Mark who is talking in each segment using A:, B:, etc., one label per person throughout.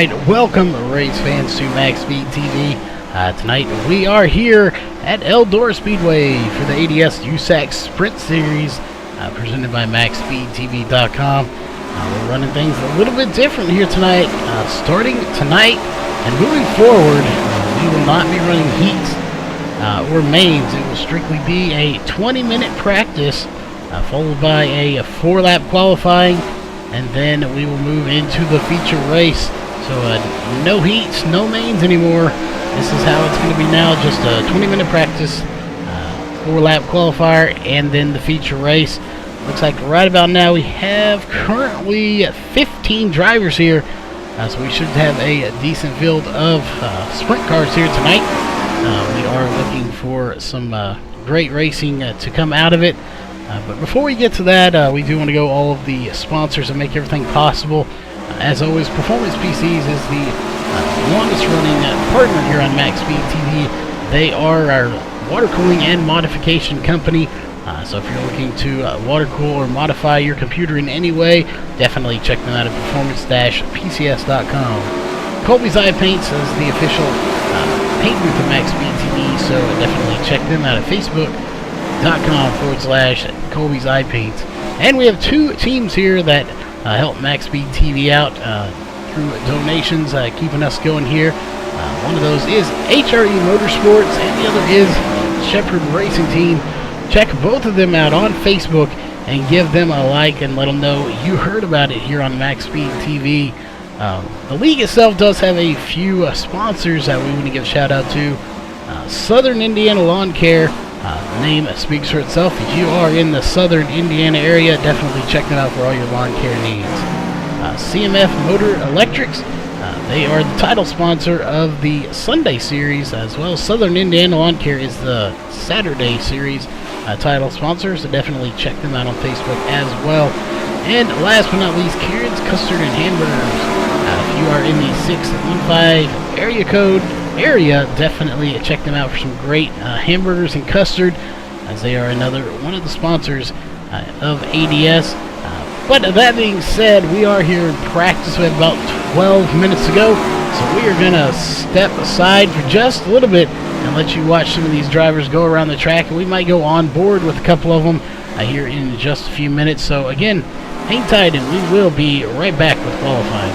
A: Alright, welcome race fans to MaxSpeedTV. Tonight we are here at Eldora Speedway for the ADS USAC Sprint Series presented by MaxSpeedTV.com. We're running things a little bit different here tonight. Starting tonight and moving forward, we will not be running heats or mains. It will strictly be a 20-minute practice followed by a 4-lap qualifying, and then we will move into the feature race. So no heats, no mains anymore. This is how it's going to be now, just a 20-minute practice, 4-lap qualifier, and then the feature race. Looks like right about now we have currently 15 drivers here, so we should have a decent field of sprint cars here tonight. We are looking for some great racing to come out of it. But before we get to that, we do want to go all of the sponsors and make everything possible. As always, Performance PCs is the longest running partner here on MaxSpeedTV. They are our water cooling and modification company. So if you're looking to water cool or modify your computer in any way, definitely check them out at performance-pcs.com. Colby's Eye Paints is the official paint booth of MaxSpeedTV, so definitely check them out at facebook.com/Colby's Eye Paints. And we have two teams here that help MaxSpeedTV out through donations, keeping us going here. One of those is HRE Motorsports, and the other is Shepherd Racing Team. Check both of them out on Facebook and give them a like and let them know you heard about it here on MaxSpeedTV. The league itself does have a few sponsors that we want to give a shout out to. Southern Indiana Lawn Care. The name speaks for itself. If you are in the southern Indiana area, definitely check them out for all your lawn care needs. CMF Motor Electrics, they are the title sponsor of the Sunday series, as well as Southern Indiana Lawn Care is the Saturday series title sponsor, so definitely check them out on Facebook as well. And last but not least, Kieran's Custard and Hamburgers. If you are in the 615 area code area, definitely check them out for some great hamburgers and custard, as they are another one of the sponsors of ADS. But that being said, we are here in practice. We have about 12 minutes to go, so we are going to step aside for just a little bit and let you watch some of these drivers go around the track, and we might go on board with a couple of them here in just a few minutes. So again, hang tight and we will be right back with qualifying.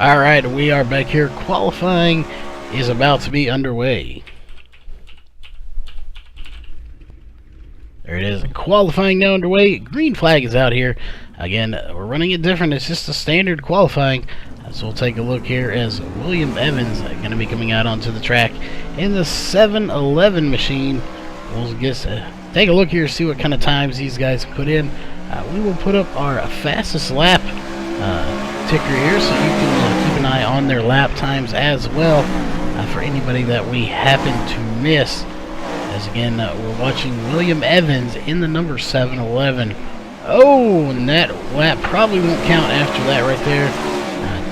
A: Alright, we are back here. Qualifying is about to be underway. There it is. Qualifying now underway. Green flag is out here. Again, we're running it different. It's just a standard qualifying. So we'll take a look here as William Evans going to be coming out onto the track in the 711 machine. We'll just take a look here, see what kind of times these guys put in. We will put up our fastest lap ticker here, so you can keep an eye on their lap times as well for anybody that we happen to miss. As again, we're watching William Evans in the number 711. Oh, and that lap probably won't count after that right there.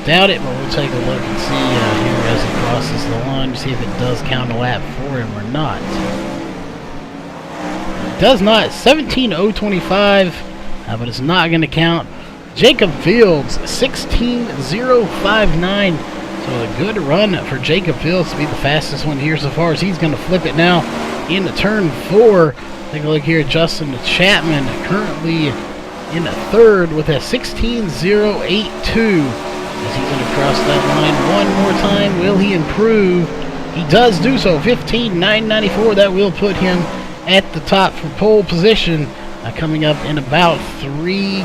A: Doubt it, but we'll take a look and see here as he crosses the line to see if it does count a lap for him or not. It does not. 17.025, but it's not going to count. Jacob Fields, 16.059. So a good run for Jacob Fields to be the fastest one here so far, as he's going to flip it now into turn 4. Take a look here. Justin Chapman currently in third with a 16.082. As he's going to cross that line one more time. Will he improve? He does do so. 15.994. That will put him at the top for pole position. Coming up in about 3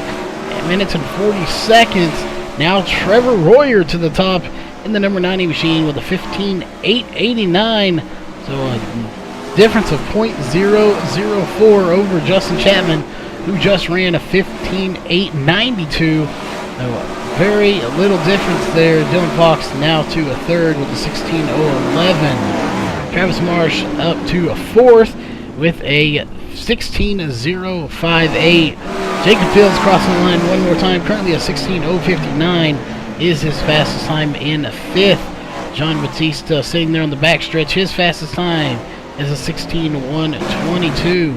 A: minutes and 40 seconds. Now Trevor Royer to the top in the number 90 machine with a 15.889. So a difference of 0.004 over Justin Chapman, who just ran a 15.892. So very little difference there. Dylan Fox now to a third with a 16.011. Travis Marsh up to a fourth with a 16.058. Jacob Fields crossing the line one more time. Currently a 16.059 is his fastest time in fifth. John Batista sitting there on the backstretch. His fastest time is a 16.122.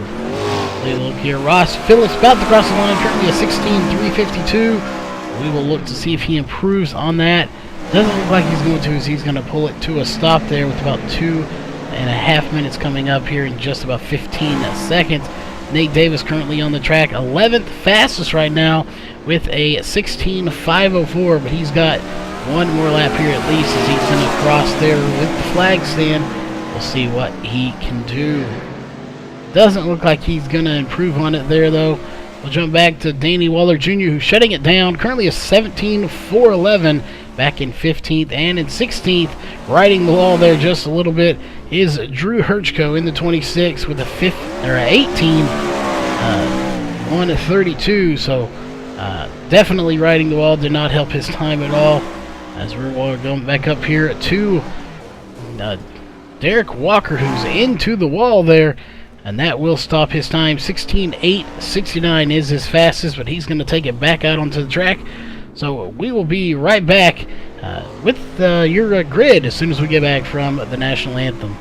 A: Take a look here. Ross Phillips about to cross the line. Currently a 16.352. We will look to see if he improves on that. Doesn't look like he's going to, as he's going to pull it to a stop there with about 2.5 minutes coming up here in just about 15 seconds. Nate Davis currently on the track, 11th fastest right now with a 16.504, but he's got one more lap here at least, as he's going to cross there with the flag stand. We'll see what he can do. Doesn't look like he's going to improve on it there, though. We'll jump back to Danny Waller Jr., who's shutting it down. Currently a 17.411, back in 15th, and in 16th, riding the wall there just a little bit, is Drew Hirchko in the 26 with a 132. So definitely riding the wall. Did not help his time at all. As we're going back up here to Derek Walker, who's into the wall there. And that will stop his time. 16.869 is his fastest, but he's going to take it back out onto the track. So we will be right back with your grid as soon as we get back from the national anthem.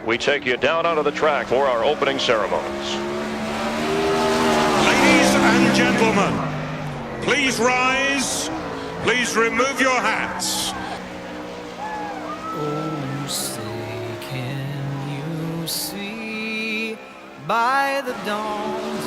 B: We take you down onto the track for our opening ceremonies.
C: Ladies and gentlemen, please rise. Please remove your hats.
D: Oh, say, can you see by the dawn's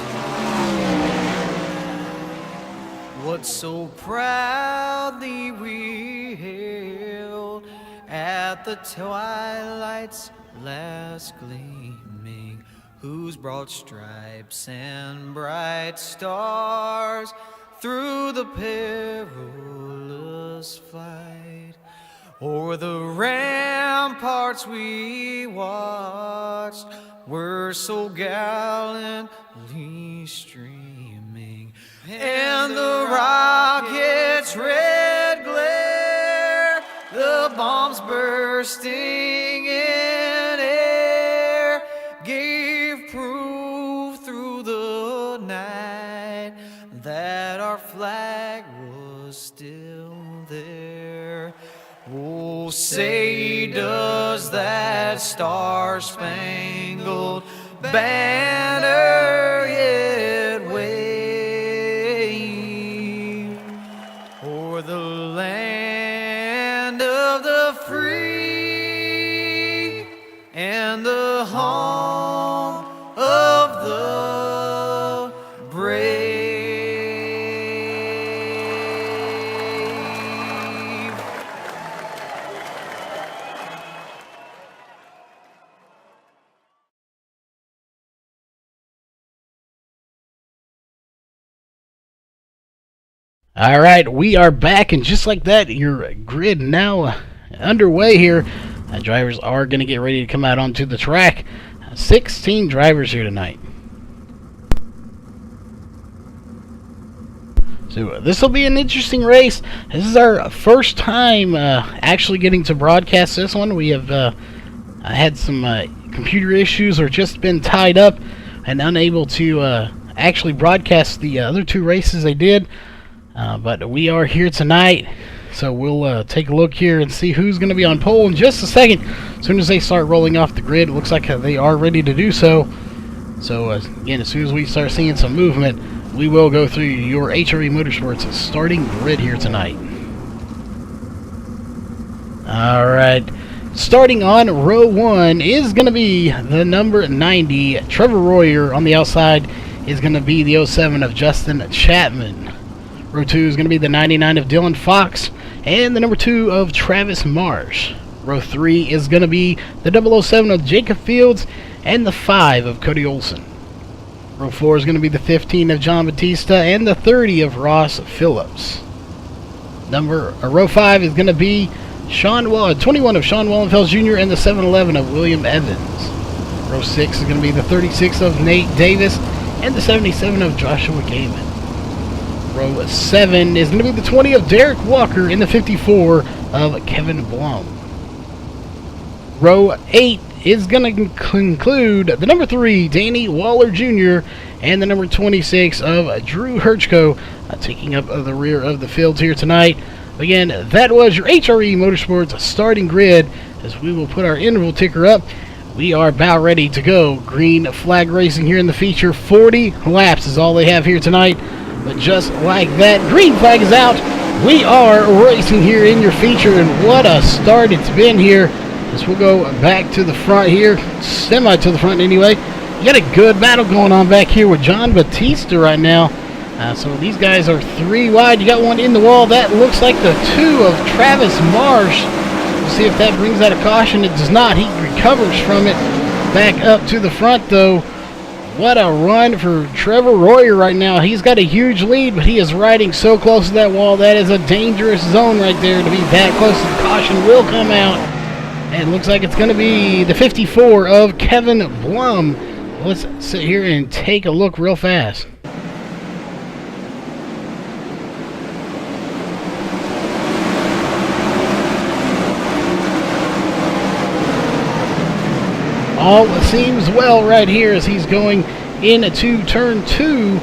D: what so proudly we hailed at the twilight's last gleaming, whose broad stripes and bright stars through the perilous fight o'er the ramparts we watched were so gallantly streaming, and the rocket's red glare, the bombs bursting in air, gave proof through the night that our flag was still there. Oh, say does that star-spangled banner yet wave o'er the land of the free and the home of the brave?
A: All right, we are back, and just like that, your grid now underway here. Drivers are going to get ready to come out onto the track. 16 drivers here tonight. So this will be an interesting race. This is our first time actually getting to broadcast this one. We have had some computer issues or just been tied up and unable to actually broadcast the other two races they did. But we are here tonight, so we'll take a look here and see who's going to be on pole in just a second. As soon as they start rolling off the grid, it looks like they are ready to do so. So again, as soon as we start seeing some movement, we will go through your HRE Motorsports starting grid here tonight. Alright, starting on row 1 is going to be the number 90, Trevor Royer. On the outside is going to be the 07 of Justin Chapman. Row 2 is going to be the 99 of Dylan Fox and the number 2 of Travis Marsh. Row 3 is going to be the 007 of Jacob Fields and the 5 of Cody Olson. Row 4 is going to be the 15 of John Batista and the 30 of Ross Phillips. Row 5 is going to be 21 of Sean Wallenfels Jr. and the 711 of William Evans. Row 6 is going to be the 36 of Nate Davis and the 77 of Joshua Gaiman. Row 7 is going to be the 20 of Derek Walker and the 54 of Kevin Blum. Row 8 is going to conclude the number 3, Danny Waller Jr., and the number 26 of Drew Herchko, taking up the rear of the fields here tonight. Again, that was your HRE Motorsports starting grid. As we will put our interval ticker up, we are about ready to go. Green flag racing here in the feature. 40 laps is all they have here tonight. But just like that, green flag is out. We are racing here in your feature, and what a start it's been here. As we'll go back to the front here, semi to the front anyway. You got a good battle going on back here with John Batista right now. So these guys are 3 wide. You got one in the wall. That looks like the 2 of Travis Marsh. We'll see if that brings out a caution. It does not. He recovers from it. Back up to the front though. What a run for Trevor Royer right now. He's got a huge lead, but he is riding so close to that wall. That is a dangerous zone right there to be that close. The caution will come out. And it looks like it's going to be the 54 of Kevin Blum. Let's sit here and take a look real fast. All seems well right here as he's going into turn 2.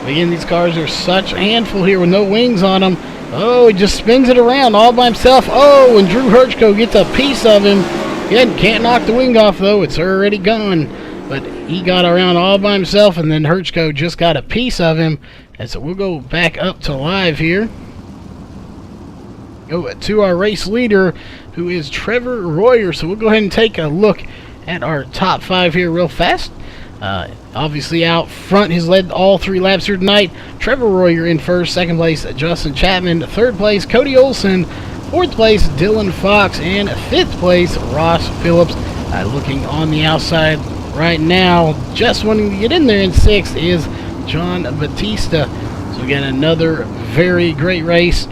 A: Again, these cars are such a handful here with no wings on them. Oh, he just spins it around all by himself. Oh, and Drew Herchko gets a piece of him. Again, can't knock the wing off though. It's already gone. But he got around all by himself, and then Herchko just got a piece of him. And so we'll go back up to live here. Go to our race leader, who is Trevor Royer. So we'll go ahead and take a look at our top 5 here real fast. Obviously out front, he's led all 3 laps here tonight. Trevor Royer in first, second place Justin Chapman, third place Cody Olson, fourth place Dylan Fox, and fifth place Ross Phillips. Looking on the outside right now, just wanting to get in there in sixth is John Batista. So again, another very great race.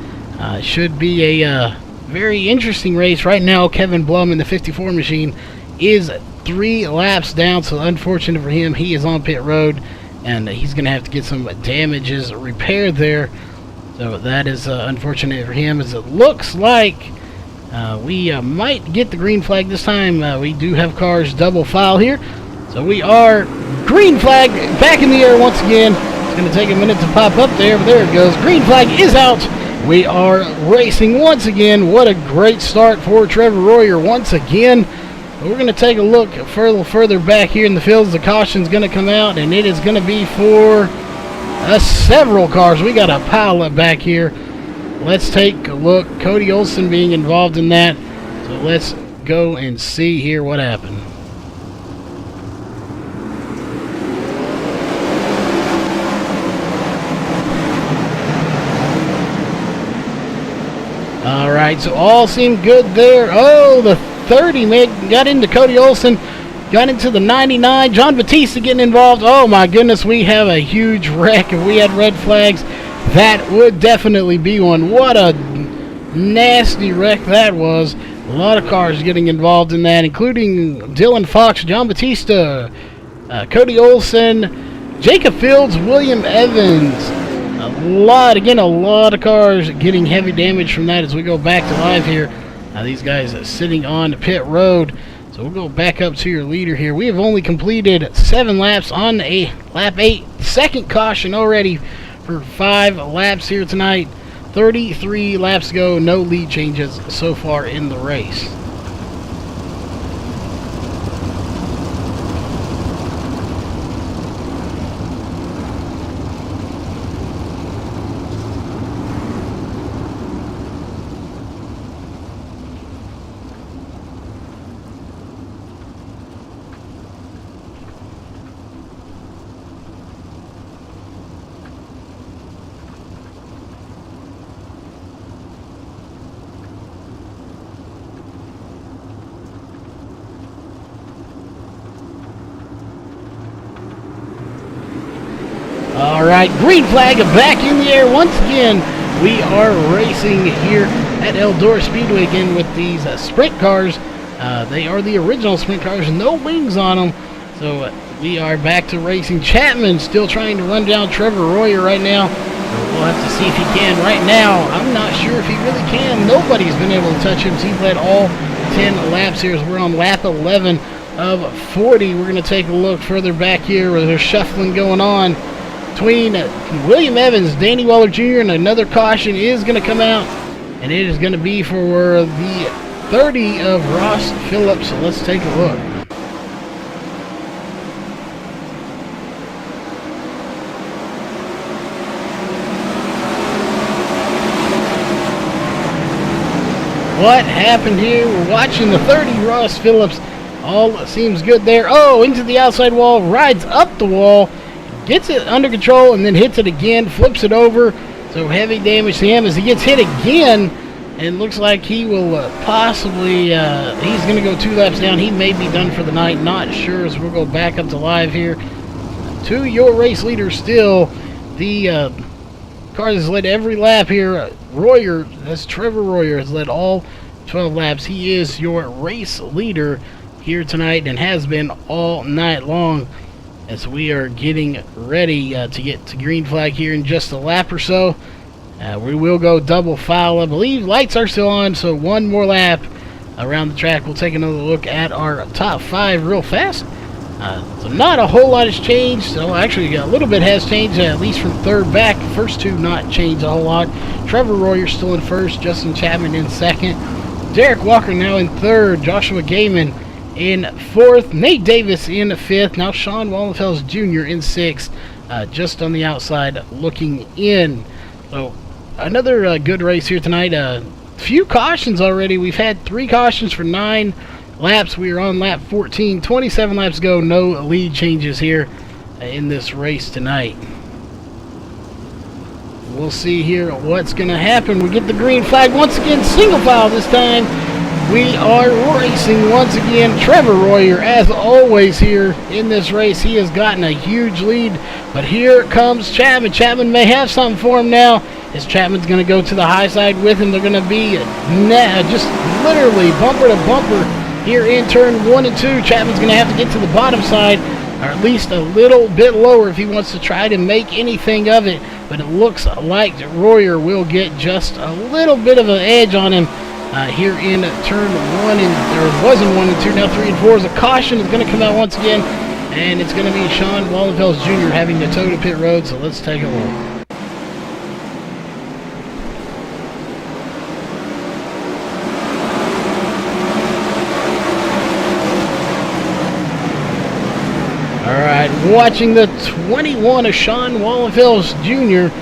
A: Should be a very interesting race. Right now, Kevin Blum in the 54 machine is 3 laps down, so unfortunate for him. He is on pit road, and he's going to have to get some damages repaired there. So that is unfortunate for him, as it looks like we might get the green flag this time. We do have cars double file here, so we are green flag back in the air once again. It's going to take a minute to pop up there, but there it goes. Green flag is out. We are racing once again. What a great start for Trevor Royer once again. We're going to take a look further back here in the fields. The caution's going to come out, and it is going to be for several cars. We got a pile up back here. Let's take a look. Cody Olson being involved in that. So let's go and see here what happened. All right, so all seemed good there. Oh, the 30 got into Cody Olson, got into the 99. John Batista getting involved. Oh my goodness, we have a huge wreck. If we had red flags, That would definitely be one. What a nasty wreck that was. A lot of cars getting involved in that, including Dylan Fox, John Batista, Cody Olsen, Jacob Fields, William Evans. A lot of cars getting heavy damage from that as we go back to live here. These guys sitting on pit road. So we'll go back up to your leader here. We have only completed 7 laps on a lap 8. Second caution already for 5 laps here tonight. 33 laps to go. No lead changes so far in the race. Alright, green flag back in the air once again. We are racing here at Eldora Speedway again with these sprint cars. They are the original sprint cars, no wings on them. So we are back to racing. Chapman still trying to run down Trevor Royer right now. We'll have to see if he can. Right now, I'm not sure if he really can. Nobody's been able to touch him. He's led all 10 laps here. So we're on lap 11 of 40. We're going to take a look further back here where there's shuffling going on between William Evans, Danny Waller Jr., and another caution is going to come out, and it is going to be for the 30 of Ross Phillips. So let's take a look. What happened here? We're watching the 30 Ross Phillips. All seems good there. Oh, into the outside wall, rides up the wall, gets it under control, and then hits it again, flips it over. So heavy damage to him as he gets hit again, and looks like he will possibly, he's going to go 2 laps down. He may be done for the night, not sure, so we'll go back up to live here. To your race leader still, the car has led every lap here. Royer, that's Trevor Royer, has led all 12 laps. He is your race leader here tonight and has been all night long. As we are getting ready to get to green flag here in just a lap or so. We will go double foul. I believe lights are still on, so one more lap around the track. We'll take another look at our top 5 real fast. So not a whole lot has changed. So actually a little bit has changed, at least from third back. First 2 not changed a whole lot. Trevor Royer still in first. Justin Chapman in second. Derek Walker now in third. Joshua Gaiman in fourth, Nate Davis in fifth. Now Sean Wallenfels Jr. in sixth, just on the outside looking in. So another good race here tonight. Few cautions already. We've had 3 cautions for 9 laps. We are on lap 14. 27 laps to go. No lead changes here in this race tonight. We'll see here what's going to happen. We get the green flag once again. Single file this time. We are racing once again. Trevor Royer, as always here in this race, he has gotten a huge lead. But here comes Chapman. Chapman may have something for him now, as Chapman's going to go to the high side with him. They're going to be just literally bumper to bumper here in turn 1 and 2. Chapman's going to have to get to the bottom side, or at least a little bit lower if he wants to try to make anything of it. But it looks like Royer will get just a little bit of an edge on him. Here in turn 1 and there was in 1 and 2, now 3 and 4 is a caution is going to come out once again, and it's going to be Sean Wallenfels Jr. having to tow to pit road. So let's take a look. All right, watching the 21 of Sean Wallenfels Jr.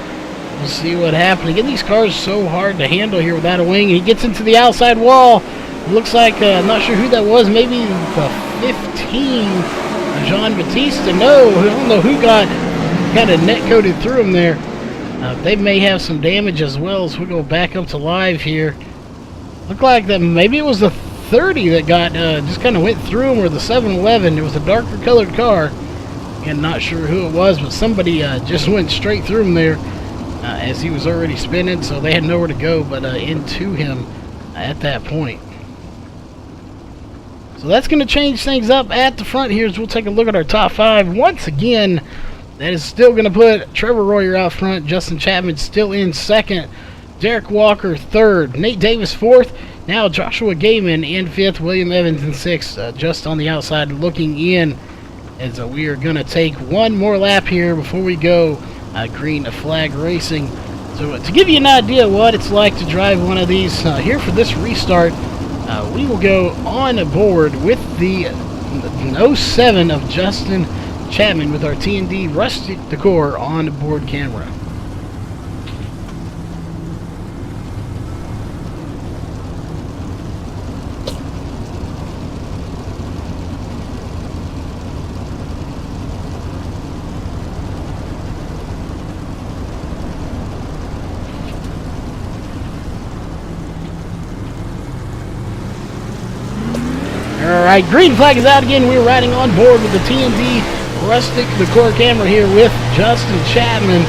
A: We'll see what happens. Again, these cars are so hard to handle here without a wing. He gets into the outside wall. Looks like, I'm not sure who that was. Maybe the 15, Jean Batista. No, I don't know who got kind of net coated through him there. They may have some damage as well as we go back up to live here. Looked like that maybe it was the 30 that got just kind of went through him, or the 711. It was a darker colored car. Again, not sure who it was, but somebody just went straight through him there. as he was already spinning, so they had nowhere to go but into him at that point. So that's going to change things up at the front here as we'll take a look at our top 5. Once again, that is still going to put Trevor Royer out front. Justin Chapman still in second. Derek Walker third. Nate Davis fourth. Now Joshua Gaiman in fifth. William Evans in sixth. Just on the outside looking in as we are going to take one more lap here before we go green flag racing. So to give you an idea what it's like to drive one of these here for this restart, we will go on board with the 07 of Justin Chapman with our T&D Rustic Decor on board camera. Alright, green flag is out again. We're riding on board with the T&D Rustic Decor camera here with Justin Chapman.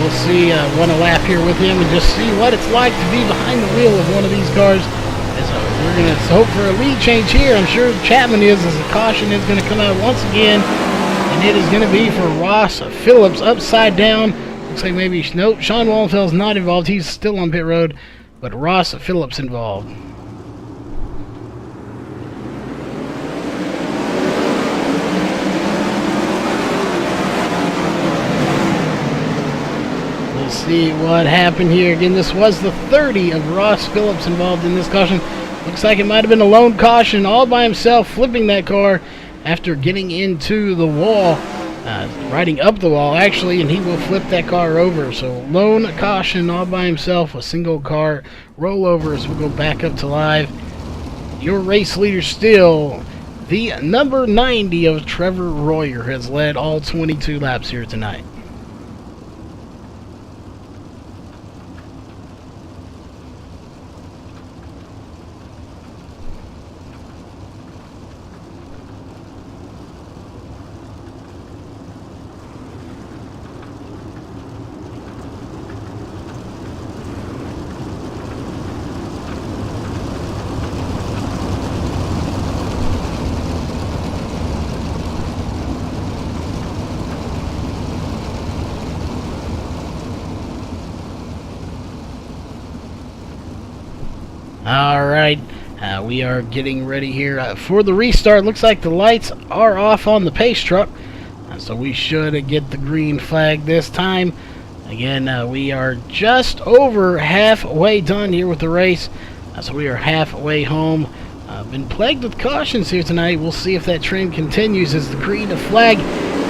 A: We'll see one a lap here with him and just see what it's like to be behind the wheel of one of these cars. As, we're going to hope for a lead change here. I'm sure Chapman is, as the caution is going to come out once again. And it is going to be for Ross Phillips upside down. Looks like maybe, nope, Sean Wallenfeld's not involved. He's still on pit road. But Ross Phillips involved. See what happened here. Again, this was the 30 of Ross Phillips involved in this caution. Looks like it might have been a lone caution all by himself, flipping that car after getting into the wall, riding up the wall actually, and he will flip that car over. So lone caution all by himself, a single car rollover as we go back up to live. Your race leader still, the number 90 of Trevor Royer, has led all 22 laps here tonight. Alright, we are getting ready here for the restart. Looks like the lights are off on the pace truck, so we should get the green flag this time. Again, we are just over halfway done here with the race, so we are halfway home. Been plagued with cautions here tonight. We'll see if that trend continues as the green flag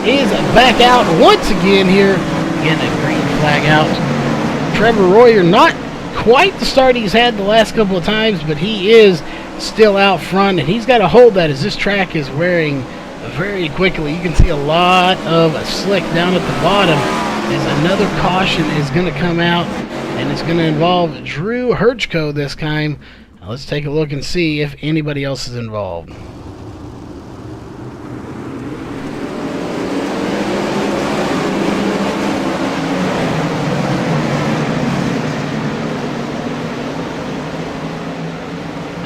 A: is back out once again here. Again, a green flag out. Trevor Royer not quite the start he's had the last couple of times, but he is still out front, and he's got to hold that as this track is wearing very quickly. You can see a lot of slick down at the bottom as another caution is going to come out, and it's going to involve Drew Herchko this time. Now let's take a look and see if anybody else is involved.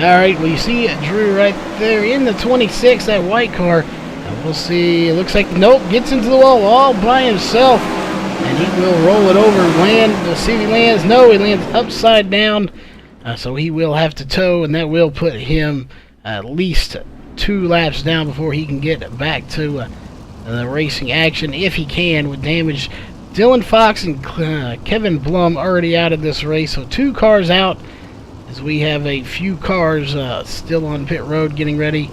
A: Alright, well you see Drew right there in the 26, that white car. And we'll see, it looks like, nope, gets into the wall all by himself. And he will roll it over and land. See if he lands. No, he lands upside down. So he will have to tow, and that will put him at least 2 laps down before he can get back to the racing action, if he can, with damage. Dylan Fox and Kevin Blum already out of this race, so 2 cars out. As we have a few cars still on pit road getting ready.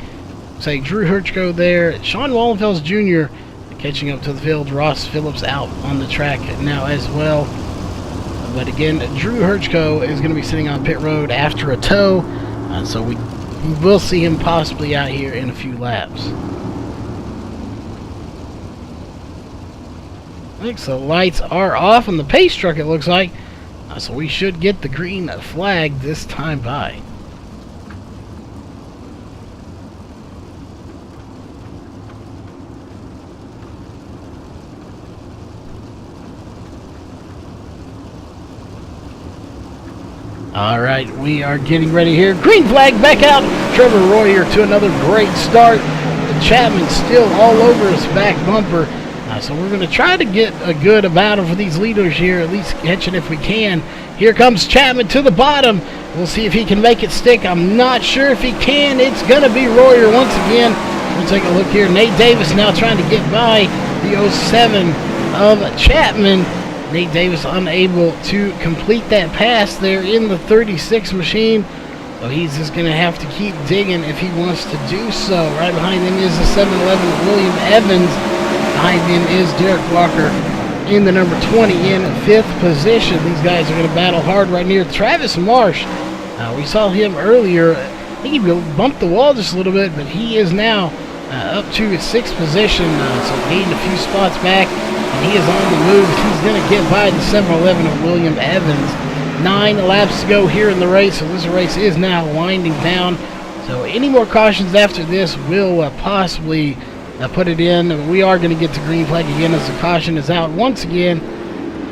A: Say Drew Herchko there. Sean Wallenfels Jr. catching up to the field. Ross Phillips out on the track now as well. But again, Drew Herchko is going to be sitting on pit road after a tow. So we will see him possibly out here in a few laps. Looks the lights are off on the pace truck, it looks like. So we should get the green flag this time by. All right, we are getting ready here. Green flag back out. Trevor Royer to another great start. Chapman still all over his back bumper. So we're going to try to get a good battle for these leaders here, at least catching if we can. Here comes Chapman to the bottom. We'll see if he can make it stick. I'm not sure if he can. It's going to be Royer once again. We'll take a look here. Nate Davis now trying to get by the 07 of Chapman. Nate Davis unable to complete that pass there in the 36 machine. So he's just going to have to keep digging if he wants to do so. Right behind him is the 7-11 William Evans. Behind him is Derek Walker in the number 20 in 5th position. These guys are going to battle hard right near Travis Marsh. We saw him earlier. I think he bumped the wall just a little bit, but he is now up to his 6th position. So gained a few spots back, and he is on the move. He's going to get by the 7-11 of William Evans. 9 laps to go here in the race, so this race is now winding down. So any more cautions after this will possibly put it in. We are going to get the green flag again as the caution is out once again.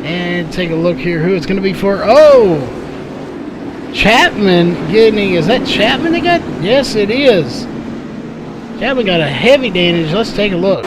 A: And take a look here who it's going to be for. Oh! Chapman getting, is that Chapman they got? Yes, it is. Chapman got a heavy damage. Let's take a look.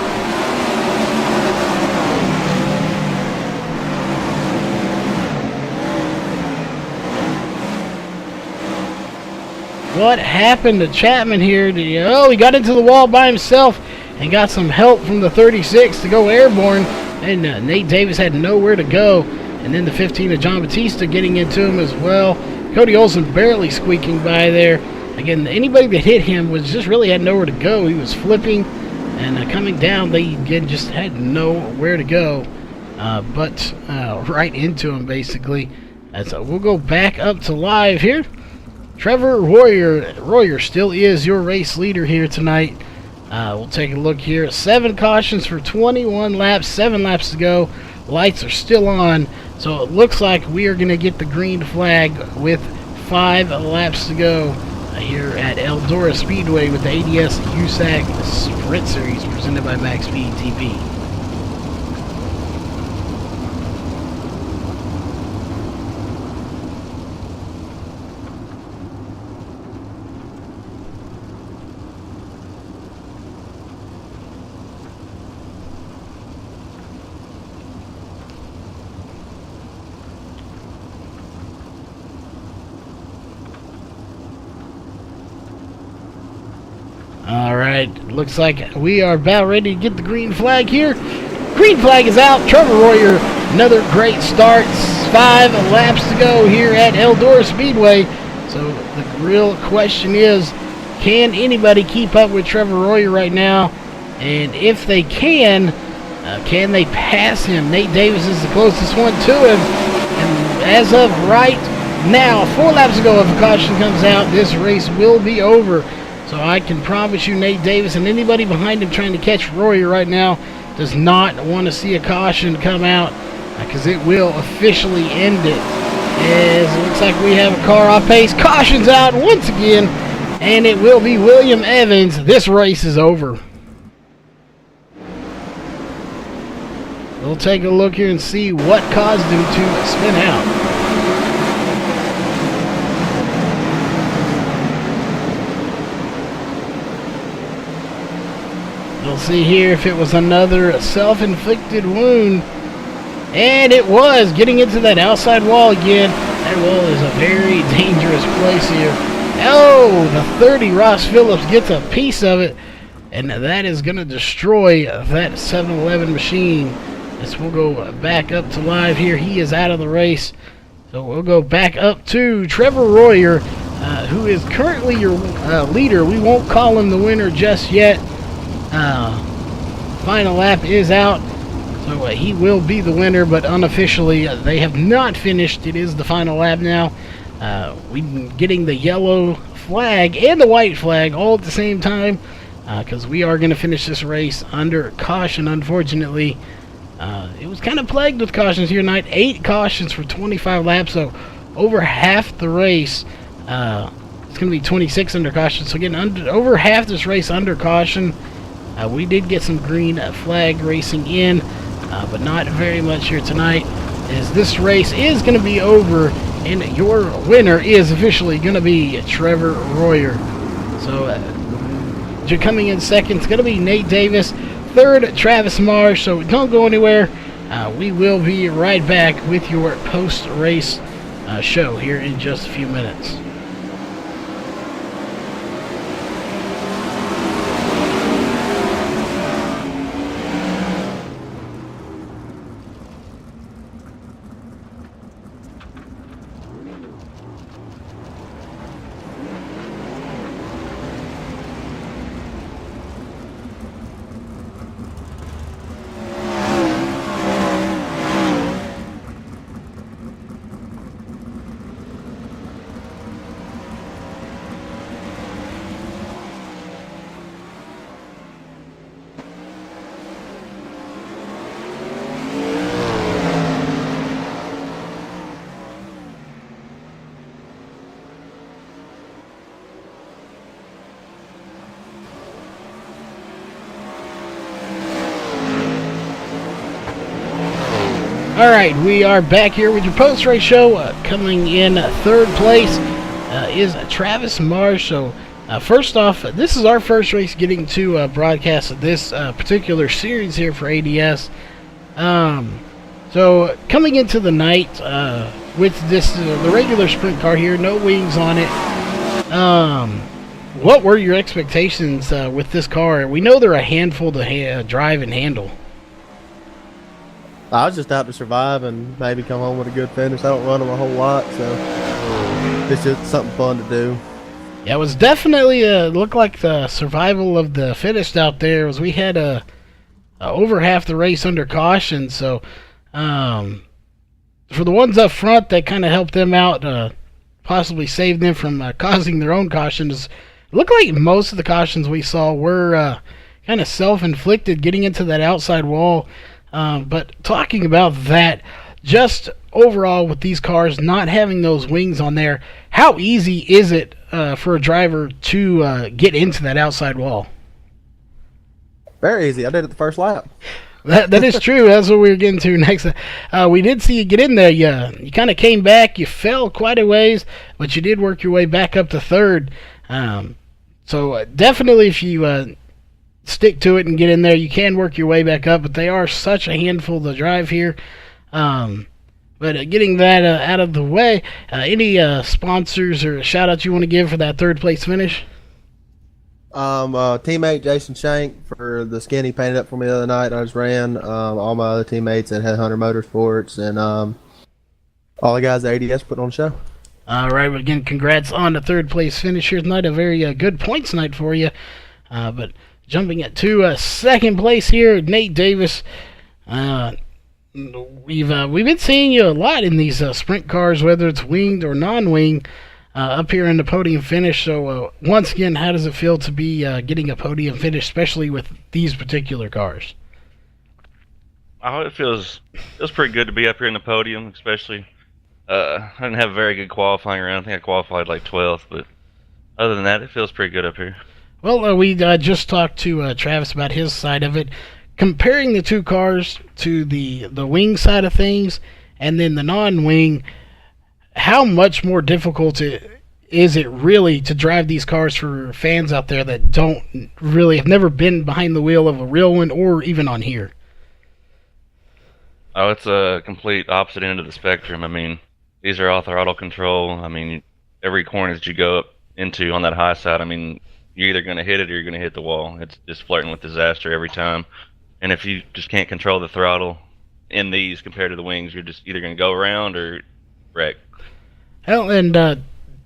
A: What happened to Chapman here? Oh, he got into the wall by himself and got some help from the 36 to go airborne. And Nate Davis had nowhere to go. And then the 15 of John Batista getting into him as well. Cody Olsen barely squeaking by there. Again, anybody that hit him was just really had nowhere to go. He was flipping and coming down. They again just had nowhere to go, but right into him basically. And so we'll go back up to live here. Trevor Royer still is your race leader here tonight. We'll take a look here. 7 cautions for 21 laps, 7 laps to go. Lights are still on, so it looks like we are going to get the green flag with 5 laps to go here at Eldora Speedway with the ADS USAC Sprint Series presented by MaxSpeedTV. Alright, looks like we are about ready to get the green flag here. Green flag is out. Trevor Royer, another great start. 5 laps to go here at Eldora Speedway. So the real question is, can anybody keep up with Trevor Royer right now? And if they can they pass him? Nate Davis is the closest one to him. And as of right now, 4 laps ago, if a caution comes out, this race will be over. So I can promise you Nate Davis and anybody behind him trying to catch Royer right now does not want to see a caution come out because it will officially end it. As it looks like we have a car off pace. Caution's out once again, and it will be William Evans. This race is over. We'll take a look here and see what caused him to spin out. We'll see here if it was another self-inflicted wound. And it was. Getting into that outside wall again. That wall is a very dangerous place here. Oh, the 30 Ross Phillips gets a piece of it. And that is going to destroy that 7-Eleven machine. As we'll go back up to live here. He is out of the race. So we'll go back up to Trevor Royer, who is currently your leader. We won't call him the winner just yet. Final lap is out, so he will be the winner, but unofficially they have not finished. It is the final lap now. We've been getting the yellow flag and the white flag all at the same time because we are going to finish this race under caution, unfortunately. It was kind of plagued with cautions here tonight. 8 cautions for 25 laps, so over half the race. It's going to be 26 under caution, so getting over half this race under caution. We did get some green flag racing in, but not very much here tonight, as this race is going to be over And your winner is officially going to be Trevor Royer. So coming in second is going to be Nate Davis. Third, Travis Marsh. So don't go anywhere. We will be right back with your post-race show here in just a few minutes. Alright, we are back here with your post-race show. Coming in third place is Travis Marsh. So, first off, this is our first race getting to broadcast this particular series here for ADS. So, coming into the night with this the regular sprint car here, no wings on it. What were your expectations with this car? We know they're a handful to drive and handle.
E: I was just out to survive and maybe come home with a good finish. I don't run them a whole lot, so it's just something fun to do.
A: Yeah, it was definitely looked like the survival of the fittest out there. Was we had over half the race under caution, so for the ones up front, that kind of helped them out, possibly saved them from causing their own cautions. It looked like most of the cautions we saw were kind of self-inflicted, getting into that outside wall. But talking about that, just overall with these cars not having those wings on there, how easy is it for a driver to get into that outside wall?
E: Very easy. I did it the first lap.
A: That is true. That's what we were getting to next. We did see you get in there. You kind of came back. You fell quite a ways, but you did work your way back up to third. So definitely if you stick to it and get in there, you can work your way back up, but they are such a handful to drive here. But getting that out of the way, any sponsors or shout outs you want to give for that third place finish?
E: Teammate Jason Shank for the skin he painted up for me the other night. I just ran. All my other teammates at Headhunter Motorsports, and all the guys at ADS put on the show.
A: All right, well, again, congrats on the third place finish here tonight. A very good points night for you. But jumping it to second place here, Nate Davis. We've been seeing you a lot in these sprint cars, whether it's winged or non-wing, up here in the podium finish. So once again, how does it feel to be getting a podium finish, especially with these particular cars?
F: Oh, it feels pretty good to be up here in the podium, especially. I didn't have a very good qualifying round. I think I qualified like 12th, but other than that, it feels pretty good up here.
A: Well, we just talked to Travis about his side of it. Comparing the two cars to the wing side of things and then the non-wing, how much more difficult is it really to drive these cars for fans out there that don't really have never been behind the wheel of a real one or even on here?
F: Oh, it's a complete opposite end of the spectrum. I mean, these are all throttle control. I mean, every corner that you go up into on that high side, I mean, you're either going to hit it or you're going to hit the wall. It's just flirting with disaster every time. And if you just can't control the throttle in these compared to the wings, you're just either going to go around or wreck.
A: Hell, and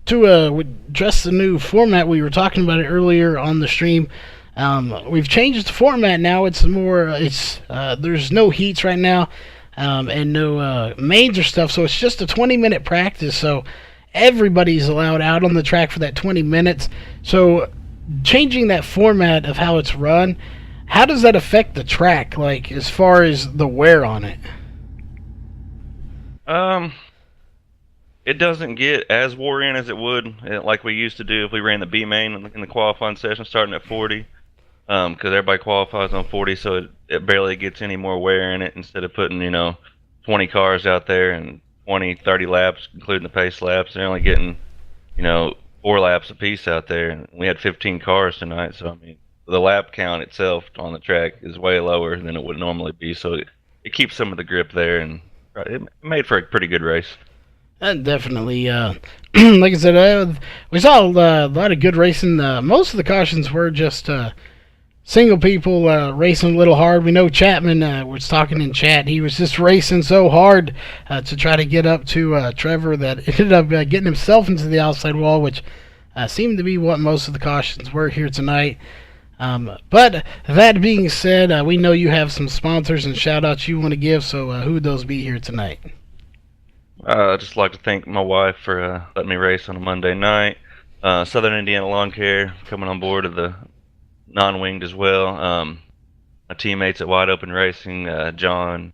A: to address the new format, we were talking about it earlier on the stream. We've changed the format now. It's more, there's no heats right now, and no mains or stuff. So it's just a 20-minute practice. So everybody's allowed out on the track for that 20 minutes. So changing that format of how it's run, how does that affect the track, like as far as the wear on it?
F: It doesn't get as wore in as it would like we used to do if we ran the B main in the qualifying session starting at 40, because everybody qualifies on 40, so it barely gets any more wear in it. Instead of putting 20 cars out there and 20, 30 laps, including the pace laps. They're only getting, 4 laps apiece out there. We had 15 cars tonight, so I mean, the lap count itself on the track is way lower than it would normally be. So it keeps some of the grip there, and it made for a pretty good race.
A: Definitely. Like I said, we saw a lot of good racing. Most of the cautions were just single people racing a little hard. We know Chapman was talking in chat. He was just racing so hard to try to get up to Trevor that ended up getting himself into the outside wall, which seemed to be what most of the cautions were here tonight. But that being said, we know you have some sponsors and shout-outs you want to give, so who would those be here tonight?
F: I'd just like to thank my wife for letting me race on a Monday night. Southern Indiana Lawn Care coming on board of the non-winged as well. My teammates at Wide Open Racing, John,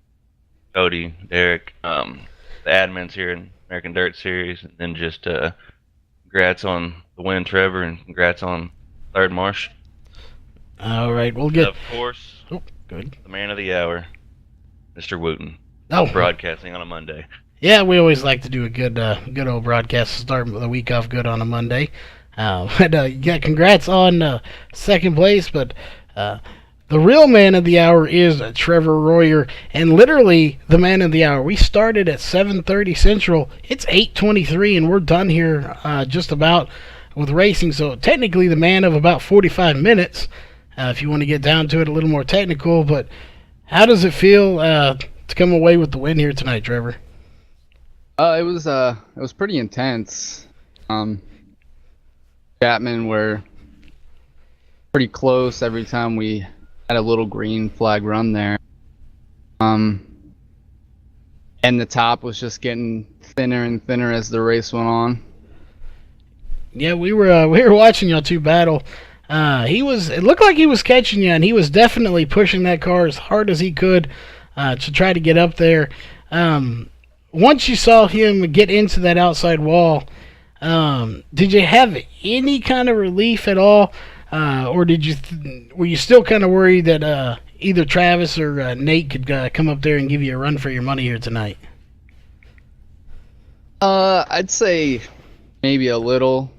F: Cody, Derek, the admins here in American Dirt Series, and then just congrats on the win, Trevor, and congrats on third Marsh.
A: All right, we'll get.
F: Of course,
A: good.
F: The man of the hour, Mr. Wooten.
A: Oh,
F: broadcasting on a Monday.
A: Yeah, we always like to do a good old broadcast to start the week off good on a Monday. Yeah, congrats on second place, but the real man of the hour is Trevor Royer, and literally the man of the hour. We started at 7:30 Central. It's 8:23, and we're done here just about with racing. So technically the man of about 45 minutes, if you want to get down to it a little more technical. But how does it feel to come away with the win here tonight, Trevor?
G: It was pretty intense. Chapman were pretty close every time we had a little green flag run there. And the top was just getting thinner and thinner as the race went on.
A: Yeah, we were watching y'all two battle. It looked like he was catching you, and he was definitely pushing that car as hard as he could to try to get up there. Once you saw him get into that outside wall, did you have any kind of relief at all, or were you still kind of worried that either Travis or Nate could come up there and give you a run for your money here tonight?
G: I'd say maybe a little,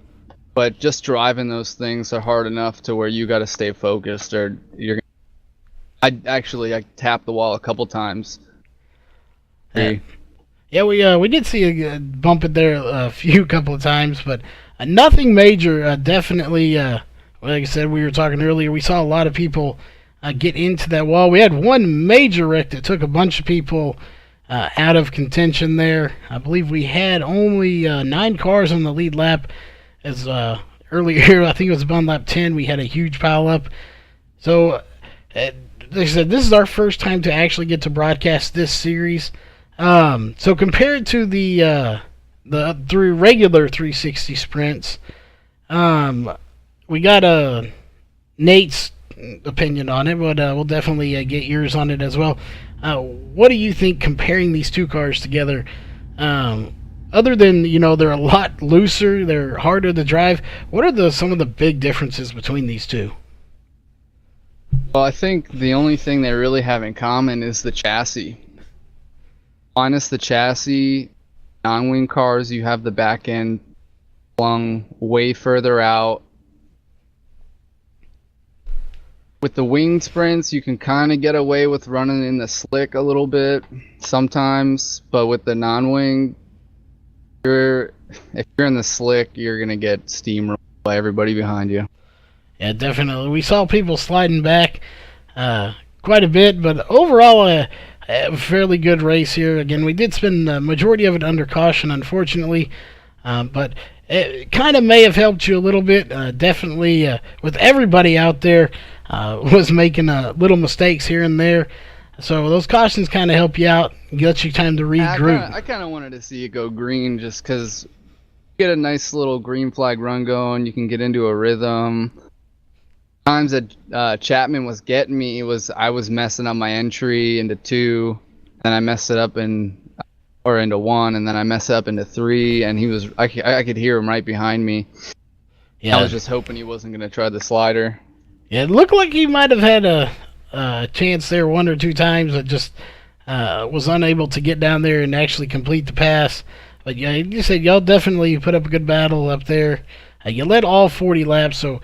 G: but just driving those things are hard enough to where you got to stay focused, or you're. I tapped the wall a couple times.
A: Yeah, we did see a bump it there a couple of times, but nothing major. Definitely, like I said, we were talking earlier, we saw a lot of people get into that wall. We had one major wreck that took a bunch of people out of contention there. I believe we had only 9 cars on the lead lap. As earlier, I think it was about lap 10, we had a huge pile up. So, like I said, this is our first time to actually get to broadcast this series. So compared to the through regular 360 sprints, we got Nate's opinion on it, but we'll definitely get yours on it as well. What do you think comparing these two cars together? Other than they're a lot looser, they're harder to drive. What are some of the big differences between these two?
G: Well, I think the only thing they really have in common is the chassis. Minus the chassis, non-wing cars, you have the back end flung way further out. With the winged sprints, you can kind of get away with running in the slick a little bit sometimes, but with the non-wing, if you're in the slick, you're going to get steamrolled by everybody behind you.
A: Yeah, definitely. We saw people sliding back quite a bit, but overall, a fairly good race here. Again, we did spend the majority of it under caution, unfortunately, but it kind of may have helped you a little bit. Definitely, with everybody out there was making little mistakes here and there. So those cautions kind of help you out, get you time to regroup.
G: I kind of wanted to see it go green just because you get a nice little green flag run going. You can get into a rhythm. Times that Chapman was getting me I was messing up my entry into 2, and I messed it up into 1, and then I messed it up into 3, and I could hear him right behind me. Yeah, I was just hoping he wasn't going to try the slider.
A: Yeah, it looked like he might have had a chance there 1 or 2 times, but just was unable to get down there and actually complete the pass. But yeah, you said y'all definitely put up a good battle up there. You led all 40 laps, so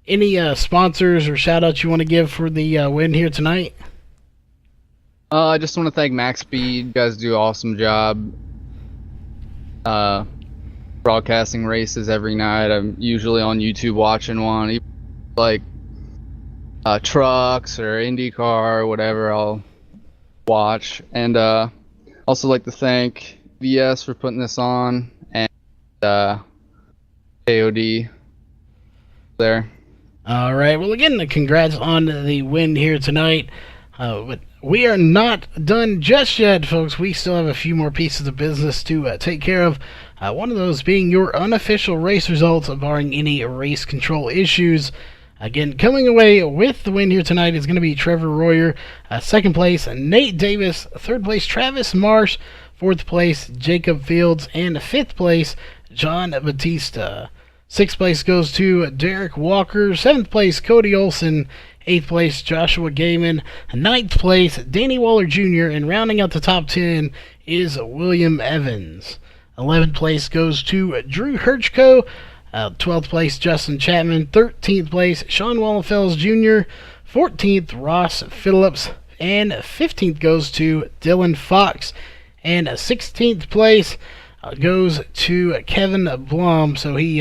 A: any sponsors or shout-outs you want to give for the win here tonight?
G: I just want to thank MaxSpeed. You guys do an awesome job broadcasting races every night. I'm usually on YouTube watching one, even like trucks or IndyCar or whatever. I'll watch, and also like to thank VS for putting this on, and KOD there.
A: All right. Well, again, congrats on the win here tonight. But we are not done just yet, folks. We still have a few more pieces of business to take care of. One of those being your unofficial race results, barring any race control issues. Again, coming away with the win here tonight is going to be Trevor Royer. Second place, Nate Davis. Third place, Travis Marsh. Fourth place, Jacob Fields. And fifth place, John Batista. Sixth place goes to Derek Walker. Seventh place, Cody Olson. Eighth place, Joshua Gaiman. Ninth place, Danny Waller Jr. And rounding out the top 10 is William Evans. 11th place goes to Drew Hirschko. 12th place, Justin Chapman. 13th place, Sean Wallenfels Jr. 14th, Ross Phillips. And 15th goes to Dylan Fox. And 16th place goes to Kevin Blum. So he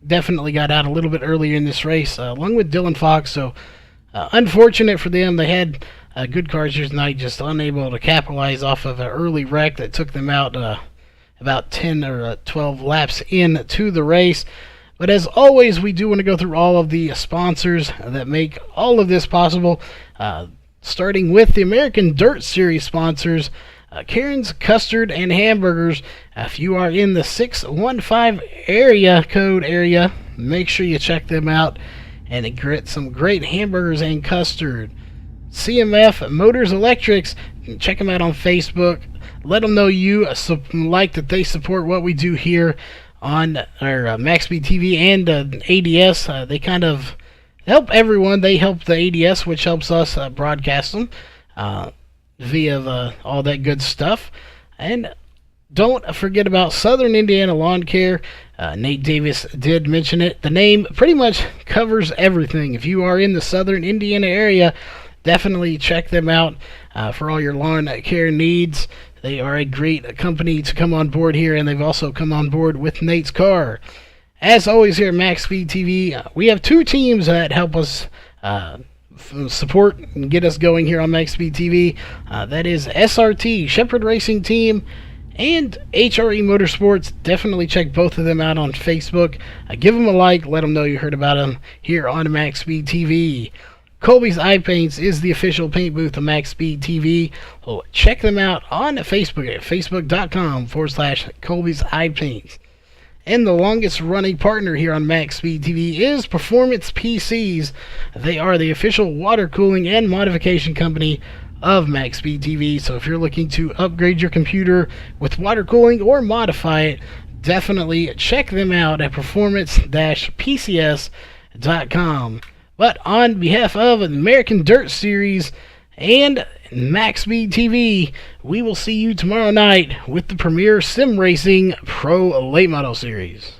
A: definitely got out a little bit earlier in this race, along with Dylan Fox. So unfortunate for them. They had good cars here tonight, just unable to capitalize off of an early wreck that took them out about 10 or 12 laps into the race. But as always, we do want to go through all of the sponsors that make all of this possible, starting with the American Dirt Series sponsors, Karen's Custard and Hamburgers. If you are in the 615 area code area, make sure you check them out and get some great hamburgers and custard. CMF Motors Electrics, check them out on Facebook. Let them know you like that they support what we do here on our MaxSpeedTV and ADS. They kind of help everyone. They help the ADS, which helps us broadcast them via all that good stuff. And don't forget about Southern Indiana Lawn Care. Nate Davis did mention it. The name pretty much covers everything. If you are in the Southern Indiana area, definitely check them out for all your lawn care needs. They are a great company to come on board here, and they've also come on board with Nate's car. As always here at MaxSpeedTV, we have two teams that help us support and get us going here on MaxSpeedTV. That is SRT, Shepherd Racing Team, and HRE Motorsports. Definitely check both of them out on Facebook. Give them a like, let them know you heard about them here on MaxSpeedTV. Colby's Eye Paints is the official paint booth of MaxSpeedTV. So check them out on Facebook at facebook.com/Colby's Eye Paints. And the longest running partner here on MaxSpeedTV is Performance PCs. They are the official water cooling and modification company of MaxSpeedTV. So if you're looking to upgrade your computer with water cooling or modify it, definitely check them out at performance-pcs.com. But on behalf of the American Dirt Series and MaxSpeedTV, we will see you tomorrow night with the Premier Sim Racing Pro Late Model Series.